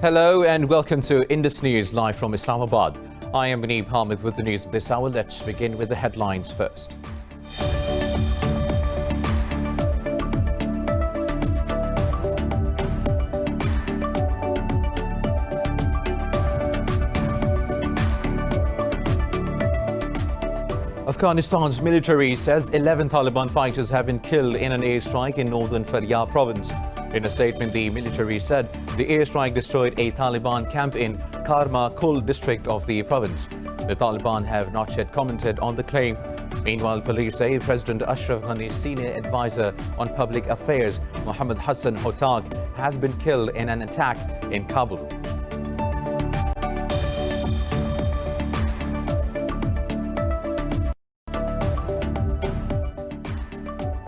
Hello and welcome to Indus News live from Islamabad. I am Muneeb Hamid with the news of this hour. Let's begin with the headlines first. Afghanistan's military says 11 Taliban fighters have been killed in an airstrike in northern Faryab province. In a statement, the military said the airstrike destroyed a Taliban camp in Karma Kul district of the province. The Taliban have not yet commented on the claim. Meanwhile, police say President Ashraf Ghani's senior advisor on public affairs, Mohammad Hassan Hotak, has been killed in an attack in Kabul.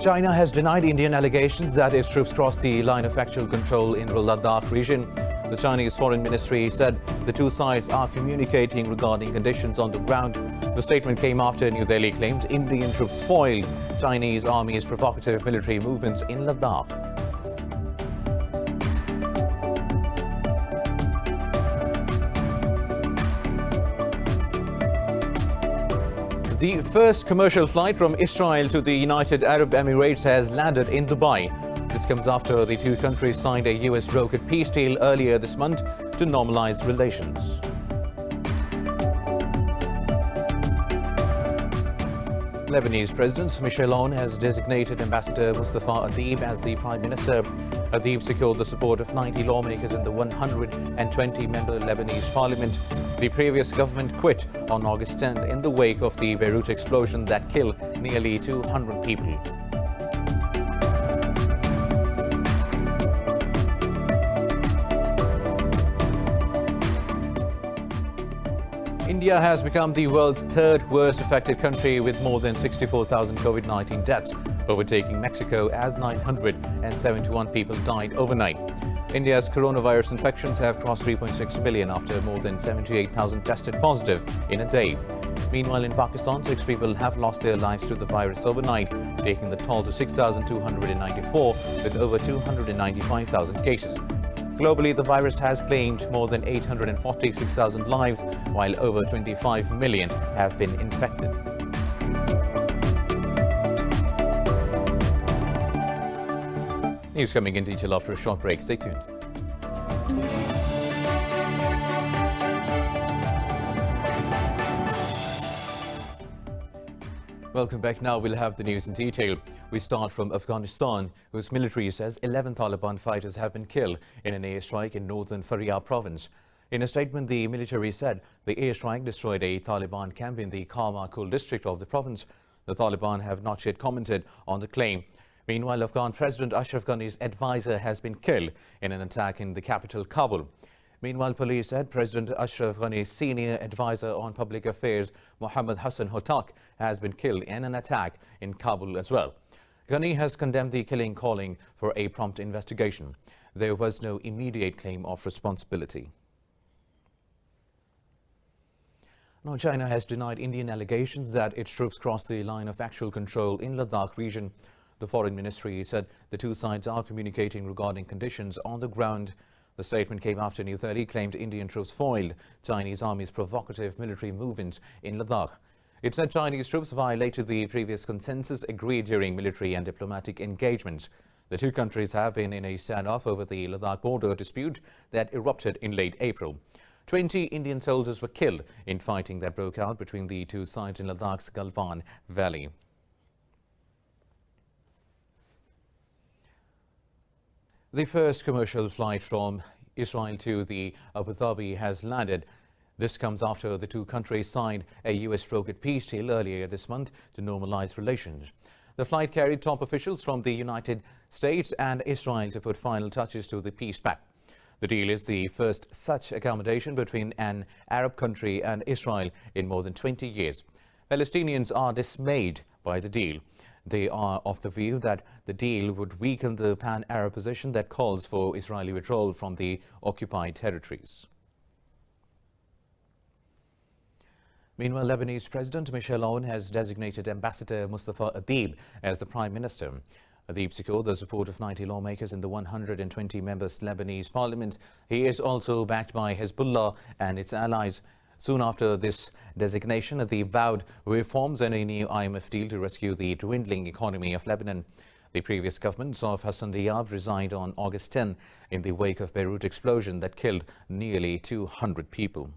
China has denied Indian allegations that its troops crossed the line of actual control in the Ladakh region. The Chinese Foreign Ministry said the two sides are communicating regarding conditions on the ground. The statement came after New Delhi claimed Indian troops foiled Chinese Army's provocative military movements in Ladakh. The first commercial flight from Israel to the United Arab Emirates has landed in Dubai. This comes after the two countries signed a US-brokered peace deal earlier this month to normalize relations. Lebanese President Michel Aoun has designated Ambassador Mustafa Adib as the Prime Minister. Adib secured the support of 90 lawmakers in the 120-member Lebanese parliament. The previous government quit on August 10th in the wake of the Beirut explosion that killed nearly 200 people. India has become the world's third worst affected country with more than 64,000 COVID-19 deaths, overtaking Mexico as 971 people died overnight. India's coronavirus infections have crossed 3.6 million after more than 78,000 tested positive in a day. Meanwhile, in Pakistan, 6 people have lost their lives to the virus overnight, taking the toll to 6,294 with over 295,000 cases. Globally, the virus has claimed more than 846,000 lives, while over 25 million have been infected. News coming in detail after a short break. Stay tuned. Welcome back. Now we'll have the news in detail. We start from Afghanistan, whose military says 11 Taliban fighters have been killed in an airstrike in northern Faryab province. In a statement, the military said the airstrike destroyed a Taliban camp in the Karma Kul district of the province. The Taliban have not yet commented on the claim. Meanwhile, Afghan President Ashraf Ghani's advisor has been killed in an attack in the capital, Kabul. Meanwhile, police said President Ashraf Ghani's senior advisor on public affairs, Mohammad Hassan Hotak, has been killed in an attack in Kabul as well. Ghani has condemned the killing, calling for a prompt investigation. There was no immediate claim of responsibility. Now, China has denied Indian allegations that its troops crossed the line of actual control in Ladakh region. The Foreign Ministry said the two sides are communicating regarding conditions on the ground. The statement came after New Delhi claimed Indian troops foiled Chinese Army's provocative military movements in Ladakh. It said Chinese troops violated the previous consensus agreed during military and diplomatic engagements. The two countries have been in a standoff over the Ladakh border dispute that erupted in late April. 20 Indian soldiers were killed in fighting that broke out between the two sides in Ladakh's Galwan Valley. The first commercial flight from Israel to the Abu Dhabi has landed. This comes after the two countries signed a US-brokered peace deal earlier this month to normalize relations. The flight carried top officials from the United States and Israel to put final touches to the peace pact. The deal is the first such accommodation between an Arab country and Israel in more than 20 years. Palestinians are dismayed by the deal. They are of the view that the deal would weaken the pan-Arab position that calls for Israeli withdrawal from the occupied territories. Meanwhile, Lebanese President Michel Aoun has designated Ambassador Mustafa Adib as the Prime Minister. Deep secured the support of 90 lawmakers in the 120-member Lebanese parliament. He is also backed by Hezbollah and its allies. Soon after this designation, they vowed reforms and a new IMF deal to rescue the dwindling economy of Lebanon. The previous government of Hassan Diab resigned on August 10 in the wake of Beirut explosion that killed nearly 200 people.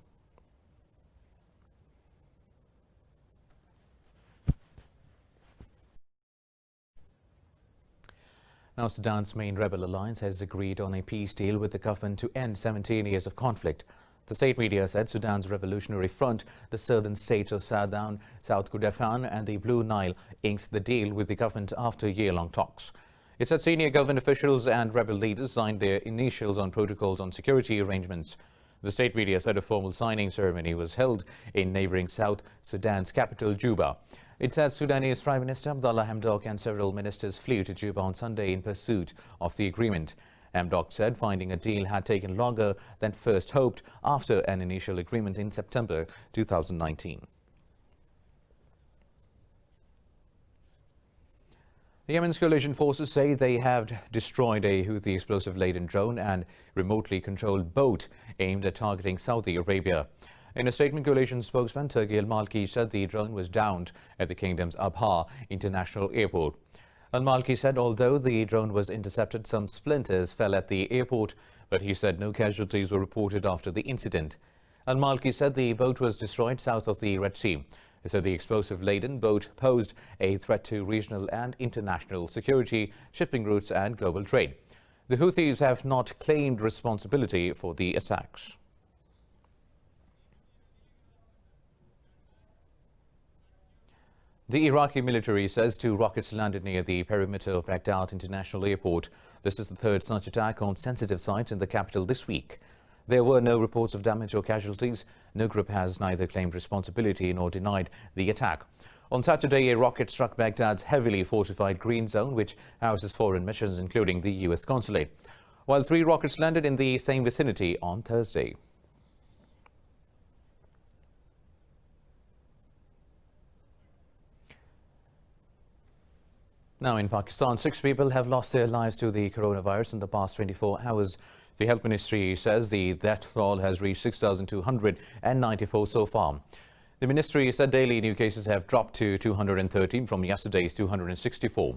Now, Sudan's main rebel alliance has agreed on a peace deal with the government to end 17 years of conflict. The state media said Sudan's Revolutionary Front, the southern states of Sudan, South Kordofan and the Blue Nile inked the deal with the government after year-long talks. It said senior government officials and rebel leaders signed their initials on protocols on security arrangements. The state media said a formal signing ceremony was held in neighboring South Sudan's capital, Juba. It says Sudanese Prime Minister Abdullah Hamdok and several ministers flew to Juba on Sunday in pursuit of the agreement. Hamdok said finding a deal had taken longer than first hoped after an initial agreement in September 2019. Yemen's coalition forces say they have destroyed a Houthi explosive-laden drone and remotely controlled boat aimed at targeting Saudi Arabia. In a statement, coalition spokesman Turki Al-Malki said the drone was downed at the kingdom's Abha International Airport. Al-Malki said although the drone was intercepted, some splinters fell at the airport, but he said no casualties were reported after the incident. Al-Malki said the boat was destroyed south of the Red Sea. He said the explosive-laden boat posed a threat to regional and international security, shipping routes and global trade. The Houthis have not claimed responsibility for the attacks. The Iraqi military says 2 rockets landed near the perimeter of Baghdad International Airport. This is the third such attack on sensitive sites in the capital this week. There were no reports of damage or casualties. No group has neither claimed responsibility nor denied the attack. On Saturday, a rocket struck Baghdad's heavily fortified Green Zone, which houses foreign missions, including the U.S. consulate, while 3 rockets landed in the same vicinity on Thursday. Now in Pakistan, 6 people have lost their lives to the coronavirus in the past 24 hours. The Health Ministry says the death toll has reached 6,294 so far. The ministry said daily new cases have dropped to 213 from yesterday's 264.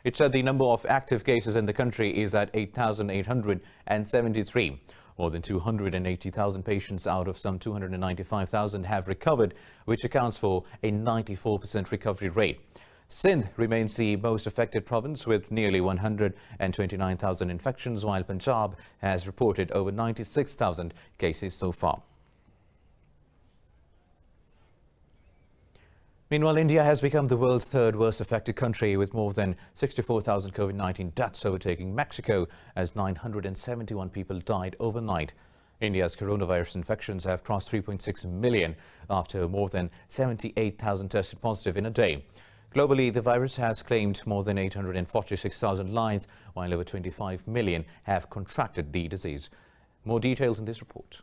It said the number of active cases in the country is at 8,873. More than 280,000 patients out of some 295,000 have recovered, which accounts for a 94% recovery rate. Sindh remains the most affected province with nearly 129,000 infections, while Punjab has reported over 96,000 cases so far. Meanwhile, India has become the world's 3rd worst affected country with more than 64,000 COVID-19 deaths, overtaking Mexico as 971 people died overnight. India's coronavirus infections have crossed 3.6 million after more than 78,000 tested positive in a day. Globally, the virus has claimed more than 846,000 lives, while over 25 million have contracted the disease. More details in this report.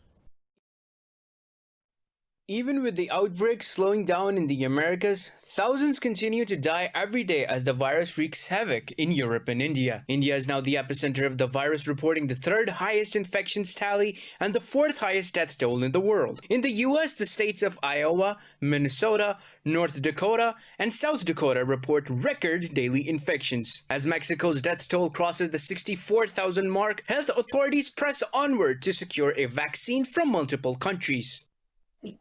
Even with the outbreak slowing down in the Americas, thousands continue to die every day as the virus wreaks havoc in Europe and India. India is now the epicenter of the virus, reporting the 3rd highest infections tally and the 4th highest death toll in the world. In the US, the states of Iowa, Minnesota, North Dakota, and South Dakota report record daily infections. As Mexico's death toll crosses the 64,000 mark, health authorities press onward to secure a vaccine from multiple countries.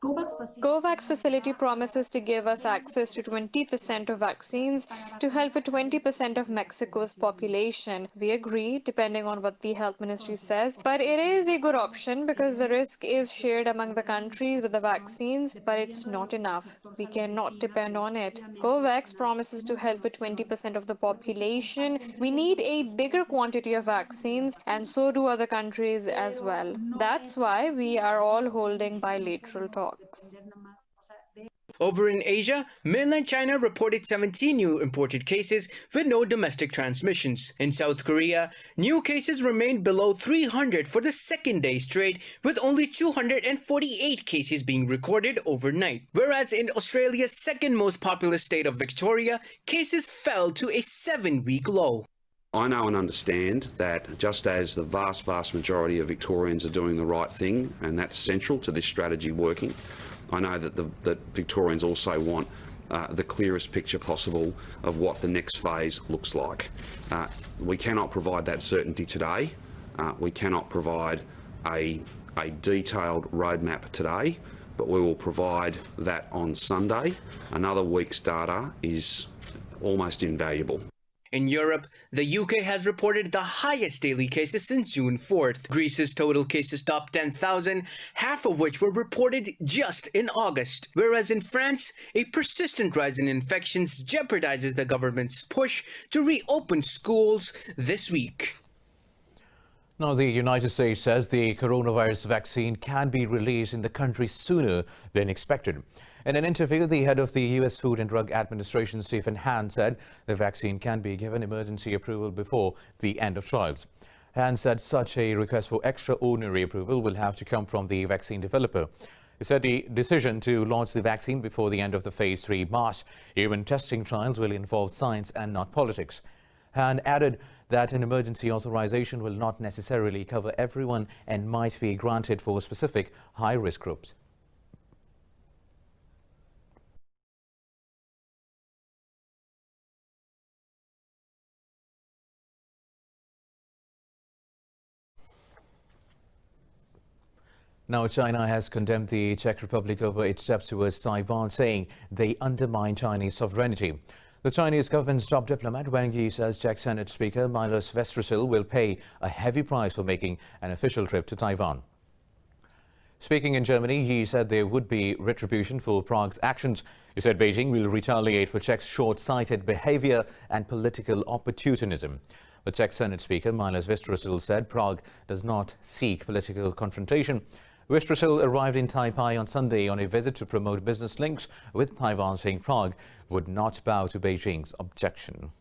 COVAX facility promises to give us access to 20% of vaccines to help with 20% of Mexico's population. We agree, depending on what the health ministry says, but it is a good option because the risk is shared among the countries with the vaccines, but it's not enough. We cannot depend on it. COVAX promises to help with 20% of the population. We need a bigger quantity of vaccines, and so do other countries as well. That's why we are all holding bilateral talks. Over in Asia, mainland China reported 17 new imported cases with no domestic transmissions. In South Korea, new cases remained below 300 for the second day straight, with only 248 cases being recorded overnight. Whereas in Australia's second most populous state of Victoria, cases fell to a 7-week low. I know and understand that just as the vast majority of Victorians are doing the right thing, and that's central to this strategy working, I know that Victorians also want the clearest picture possible of what the next phase looks like. We cannot provide that certainty today. We cannot provide a detailed roadmap today, but we will provide that on Sunday. Another week's data is almost invaluable. In Europe, the UK has reported the highest daily cases since June 4th. Greece's total cases topped 10,000, half of which were reported just in August. Whereas in France, a persistent rise in infections jeopardizes the government's push to reopen schools this week. Now, the United States says the coronavirus vaccine can be released in the country sooner than expected. In an interview, the head of the U.S. Food and Drug Administration, Stephen Hahn, said the vaccine can be given emergency approval before the end of trials. Hahn said such a request for extraordinary approval will have to come from the vaccine developer. He said the decision to launch the vaccine before the end of the Phase 3 mass human testing trials will involve science and not politics. Hahn added that an emergency authorization will not necessarily cover everyone and might be granted for specific high-risk groups. Now, China has condemned the Czech Republic over its steps towards Taiwan, saying they undermine Chinese sovereignty. The Chinese government's top diplomat Wang Yi says Czech Senate Speaker Miloš Vystrčil will pay a heavy price for making an official trip to Taiwan. Speaking in Germany, Yi said there would be retribution for Prague's actions. He said Beijing will retaliate for Czech's short-sighted behavior and political opportunism. The Czech Senate Speaker Miloš Vystrčil said Prague does not seek political confrontation. Vystrčil arrived in Taipei on Sunday on a visit to promote business links with Taiwan, saying Prague would not bow to Beijing's objection.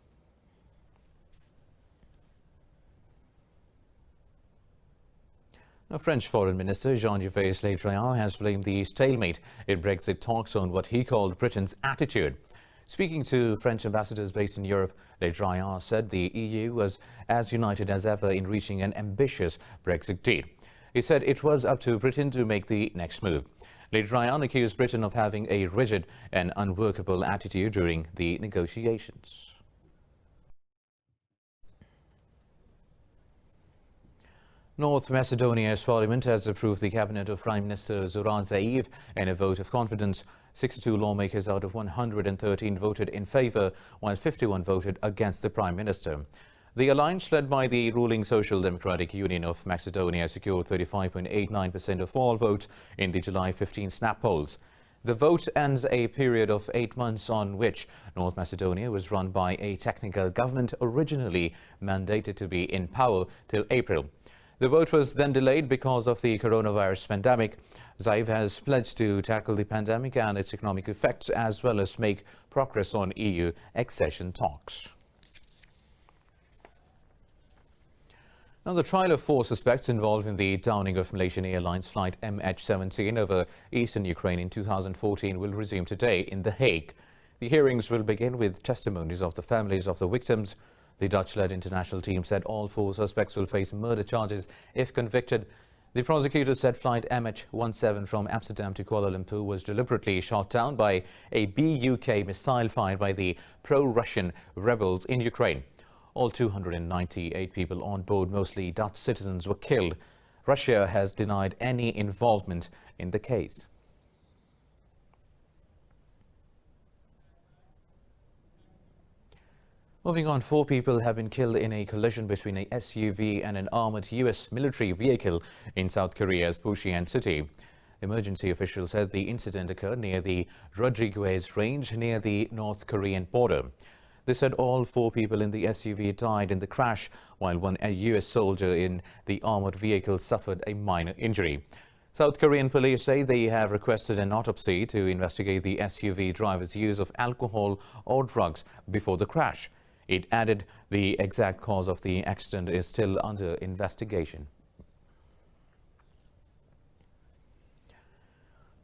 Now, French Foreign Minister Jean-Yves Le Drian has blamed the stalemate in Brexit talks on what he called Britain's attitude. Speaking to French ambassadors based in Europe, Le Drian said the EU was as united as ever in reaching an ambitious Brexit deal. He said it was up to Britain to make the next move. Le Drian accused Britain of having a rigid and unworkable attitude during the negotiations. North Macedonia's parliament has approved the cabinet of Prime Minister Zoran Zaev in a vote of confidence. 62 lawmakers out of 113 voted in favour, while 51 voted against the Prime Minister. The alliance, led by the ruling Social Democratic Union of Macedonia, secured 35.89% of all votes in the July 15 snap polls. The vote ends a period of 8 months on which North Macedonia was run by a technical government originally mandated to be in power till April. The vote was then delayed because of the coronavirus pandemic. Zaev has pledged to tackle the pandemic and its economic effects, as well as make progress on EU accession talks. Now, the trial of 4 suspects involved in the downing of Malaysian Airlines flight MH17 over eastern Ukraine in 2014 will resume today in The Hague. The hearings will begin with testimonies of the families of the victims. The Dutch-led international team said all 4 suspects will face murder charges if convicted. The prosecutor said flight MH17 from Amsterdam to Kuala Lumpur was deliberately shot down by a BUK missile fired by the pro-Russian rebels in Ukraine. All 298 people on board, mostly Dutch citizens, were killed. Russia has denied any involvement in the case. Moving on, 4 people have been killed in a collision between a SUV and an armored U.S. military vehicle in South Korea's Pushian city. Emergency officials said the incident occurred near the Rodriguez range near the North Korean border. They said all 4 people in the SUV died in the crash, while one U.S. soldier in the armored vehicle suffered a minor injury. South Korean police say they have requested an autopsy to investigate the SUV driver's use of alcohol or drugs before the crash. It added the exact cause of the accident is still under investigation.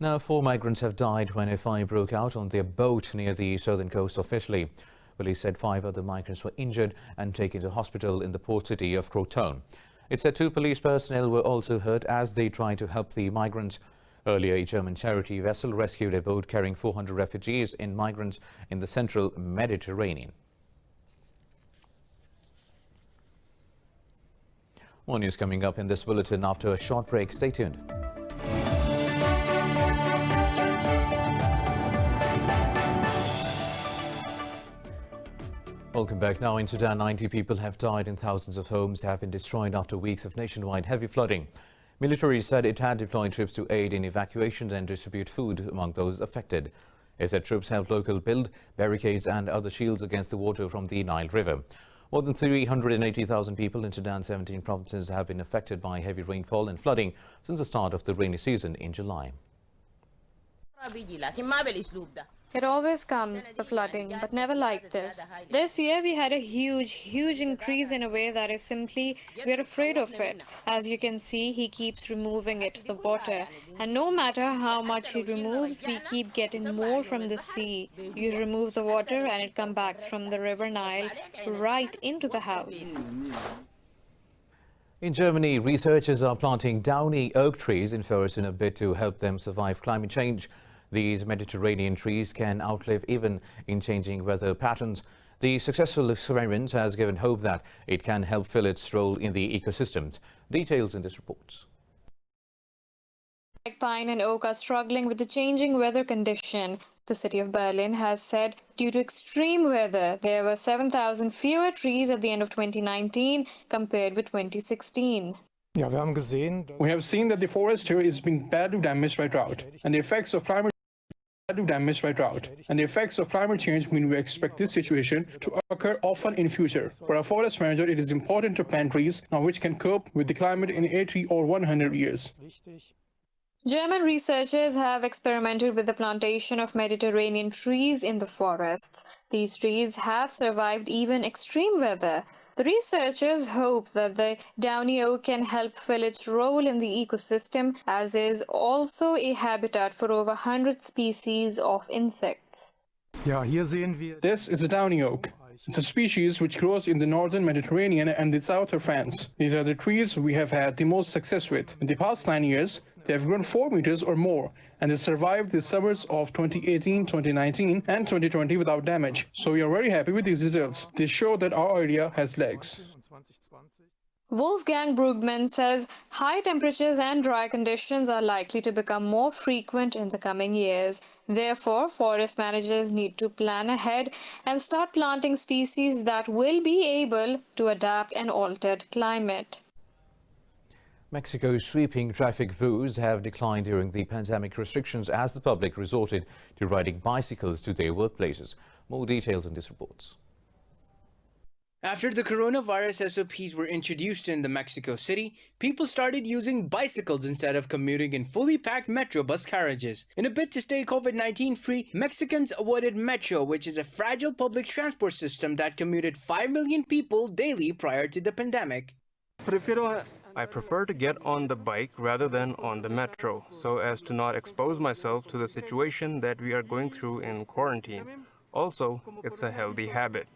Now, 4 migrants have died when a fire broke out on their boat near the southern coast of Italy. Police said 5 other migrants were injured and taken to hospital in the port city of Crotone. It said 2 police personnel were also hurt as they tried to help the migrants. Earlier, a German charity vessel rescued a boat carrying 400 refugees and migrants in the central Mediterranean. More news coming up in this bulletin after a short break. Stay tuned. Welcome back. Now in Sudan, 90 people have died and thousands of homes have been destroyed after weeks of nationwide heavy flooding. Military said it had deployed troops to aid in evacuations and distribute food among those affected. It said troops helped locals build barricades and other shields against the water from the Nile River. More than 380,000 people in Sudan's 17 provinces have been affected by heavy rainfall and flooding since the start of the rainy season in July. It always comes, the flooding, but never like this. This year we had a huge increase in a way that is simply, we're afraid of it. As you can see, he keeps removing it, the water. And no matter how much he removes, we keep getting more from the sea. You remove the water and it comes back from the River Nile right into the house. In Germany, researchers are planting downy oak trees in forests in a bid to help them survive climate change. These Mediterranean trees can outlive even in changing weather patterns. The successful experiment has given hope that it can help fill its role in the ecosystems. Details in this report. Pine and oak are struggling with the changing weather condition. The city of Berlin has said due to extreme weather, there were 7,000 fewer trees at the end of 2019 compared with 2016. We have seen that the forest here is being badly damaged by drought, and the effects of climate change mean we expect this situation to occur often in future. For a forest manager, it is important to plant trees now which can cope with the climate in 80 or 100 years. German researchers have experimented with the plantation of Mediterranean trees in the forests. These trees have survived even extreme weather. The researchers hope that the downy oak can help fill its role in the ecosystem, as is also a habitat for over 100 species of insects. This is a downy oak. It's a species which grows in the northern Mediterranean and the south of France. These are the trees we have had the most success with. In the past 9 years, they have grown 4 meters or more, and they survived the summers of 2018, 2019, and 2020 without damage. So we are very happy with these results. They show that our idea has legs. Wolfgang Brugmann says high temperatures and dry conditions are likely to become more frequent in the coming years. Therefore, forest managers need to plan ahead and start planting species that will be able to adapt an altered climate. Mexico's sweeping traffic woes have declined during the pandemic restrictions as the public resorted to riding bicycles to their workplaces. More details in this report. After the coronavirus SOPs were introduced in the Mexico City, people started using bicycles instead of commuting in fully packed metro bus carriages. In a bid to stay COVID-19 free, Mexicans avoided metro, which is a fragile public transport system that commuted 5 million people daily prior to the pandemic. I prefer to get on the bike rather than on the metro, so as to not expose myself to the situation that we are going through in quarantine. Also, it's a healthy habit.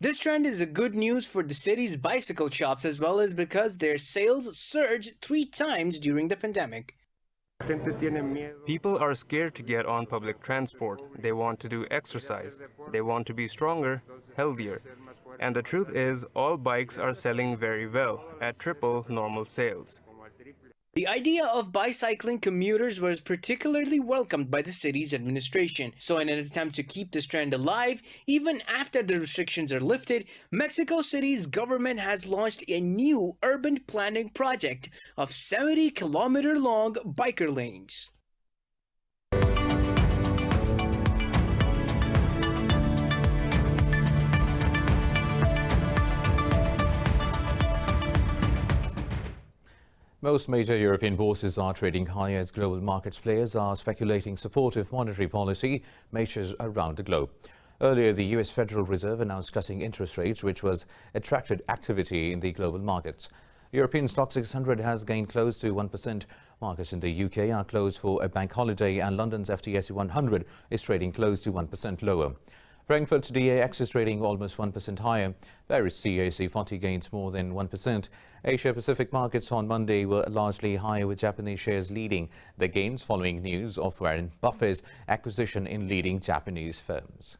This trend is a good news for the city's bicycle shops as well as because their sales surged 3 times during the pandemic. People are scared to get on public transport. They want to do exercise. They want to be stronger, healthier. And the truth is, all bikes are selling very well, at triple normal sales. The idea of bicycling commuters was particularly welcomed by the city's administration. So in an attempt to keep this trend alive, even after the restrictions are lifted, Mexico City's government has launched a new urban planning project of 70-kilometer-long biker lanes. Most major European bourses are trading higher as global markets players are speculating supportive monetary policy measures around the globe. Earlier, the US Federal Reserve announced cutting interest rates, which was attracted activity in the global markets. European stock 600 has gained close to 1%. Markets in the UK are closed for a bank holiday, and London's FTSE 100 is trading close to 1% lower. Frankfurt's DAX is trading almost 1% higher. Paris CAC 40 gains more than 1%. Asia-Pacific markets on Monday were largely higher, with Japanese shares leading the gains following news of Warren Buffett's acquisition in leading Japanese firms.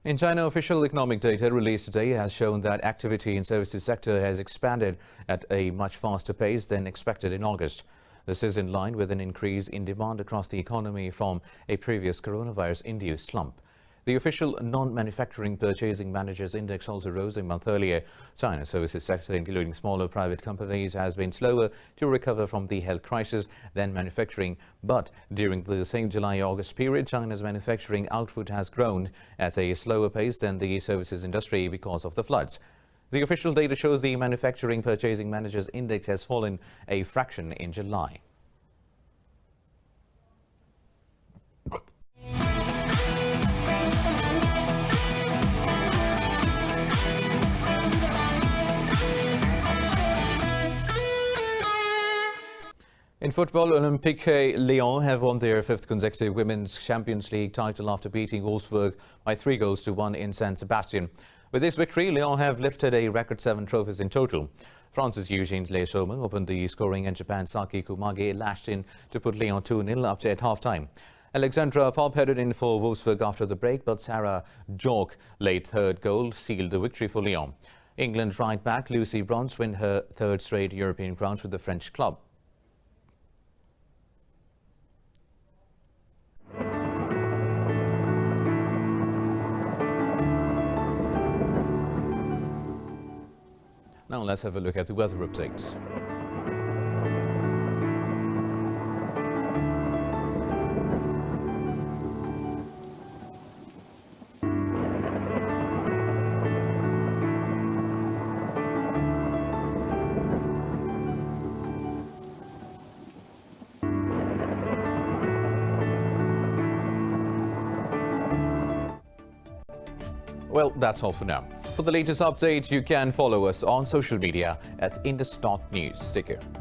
In China, official economic data released today has shown that activity in services sector has expanded at a much faster pace than expected in August. This is in line with an increase in demand across the economy from a previous coronavirus-induced slump. The official non-manufacturing purchasing managers index also rose a month earlier. China's services sector, including smaller private companies, has been slower to recover from the health crisis than manufacturing. But during the same July-August period, China's manufacturing output has grown at a slower pace than the services industry because of the floods. The official data shows the manufacturing purchasing managers index has fallen a fraction in July. In football, Olympique Lyon have won their fifth consecutive Women's Champions League title after beating Wolfsburg by 3-1 in San Sebastian. With this victory, Lyon have lifted a record 7 trophies in total. France's Eugene Le Sommer opened the scoring, and Japan's Saki Kumage lashed in to put Lyon 2-0 up at half-time. Alexandra Popp headed in for Wolfsburg after the break, but Sarah Jork late third goal sealed the victory for Lyon. England right back Lucy Bronze win her third straight European crown with the French club. Now let's have a look at the weather updates. Well, that's all for now. For the latest update, you can follow us on social media at Indus.News. Take care.